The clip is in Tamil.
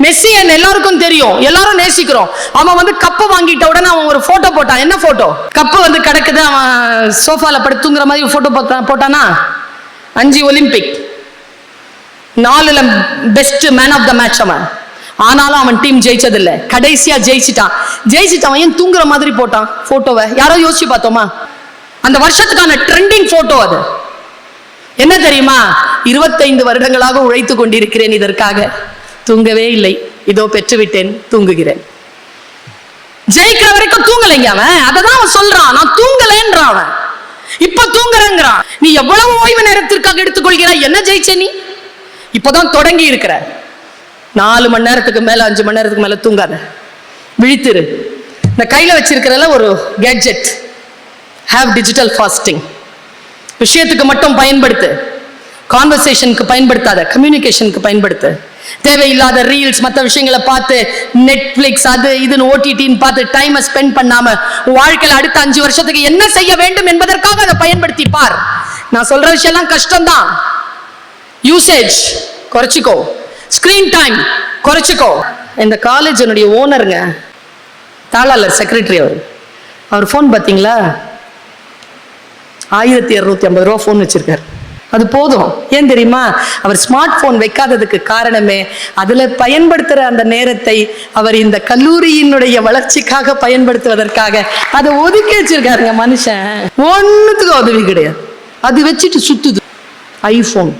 மெஸ்ஸி எல்லாருக்கும் தெரியும், எல்லாரும் நேசிக்கிறோம். அவன் வந்து கப்பு வாங்கிட்ட உடனே அவன் ஒரு போட்டோ போட்டான். என்ன போட்டோ? கப்பு வந்து கிடக்குது, அவன் சோஃபால படுத்து தூங்குற மாதிரி போட்டோ போட்டானா? 5 ஒலிம்பிக், 4ல best man of the match அவன். ஆனாலும் அவன் டீம் ஜெயிச்சதில்ல. கடைசியா ஜெயிச்சிட்டான். ஏன் தூங்குற மாதிரி போட்டான் போட்டோவை? யாரோ யோசிச்சு பார்த்தோமா? அந்த வருஷத்துக்கான ட்ரெண்டிங் போட்டோ அது. என்ன தெரியுமா? 25 வருடங்களாக உழைத்து கொண்டிருக்கிறேன் இதற்காக, தூங்கவே இல்லை, இதோ பெற்றுவிட்டேன், தூங்குகிறேன். ஜெயிக்கிற வரைக்கும் தூங்கலைங்க அவன். அததான் அவன் சொல்றான், நான் தூங்கலேன்றான் அவன். இப்ப தூங்குறேங்கிறான். நீ எவ்வளவு ஓய்வு நேரத்திற்காக எடுத்துக்கொள்கிறாய்? என்ன ஜெயிச்ச நீ? இப்பதான் தொடங்கி இருக்கிற. 4 மணி நேரத்துக்கு மேல 5 மணி நேரத்துக்கு மேல தூங்காத, விழித்திரு. இந்த கையில வச்சிருக்கிறதுல ஒரு கேட்ஜெட், ஹேவ் டிஜிட்டல் ஃபாஸ்டிங். விஷயத்துக்கு மட்டும் பயன்படுத்து, கான்வர்சேஷனுக்கு பயன்படுத்தாத, கம்யூனிகேஷனுக்கு பயன்படுத்து. தேவையில்லாத ரீல்ஸ், மற்ற விஷயங்களை பார்த்து, நெட்ஃபிளிக்ஸ் அது இதுன்னு ஓடிடின்னு பார்த்து டைமை ஸ்பெண்ட் பண்ணாம வாழ்க்கையில் அடுத்த 5 வருஷத்துக்கு என்ன செய்ய வேண்டும் என்பதற்காக அதை பயன்படுத்தி பார். நான் சொல்ற விஷயம்லாம் கஷ்டம்தான். யூசேஜ் குறைச்சிக்கோ, ஸ்கிரீன் டைம் குறைச்சிக்கோ. இந்த காலேஜினுடைய ஓனருங்க, தாளாளர் செக்ரட்டரி, அவர் ஃபோன் பார்த்தீங்களா? 1250 ரூபா ஃபோன் வச்சிருக்காரு. அது போதும். ஏன் தெரியுமா? அவர் ஸ்மார்ட் போன் வைக்காததுக்கு காரணமே அதுல பயன்படுத்துற அந்த நேரத்தை அவர் இந்த கல்லூரியினுடைய வளர்ச்சிக்காக பயன்படுத்துவதற்காக அதை ஒதுக்கி வச்சிருக்காருங்க. மனுஷன் ஒண்ணுத்துக்கு உதவி கிடையாது, அது வச்சுட்டு சுத்துது ஐபோன்.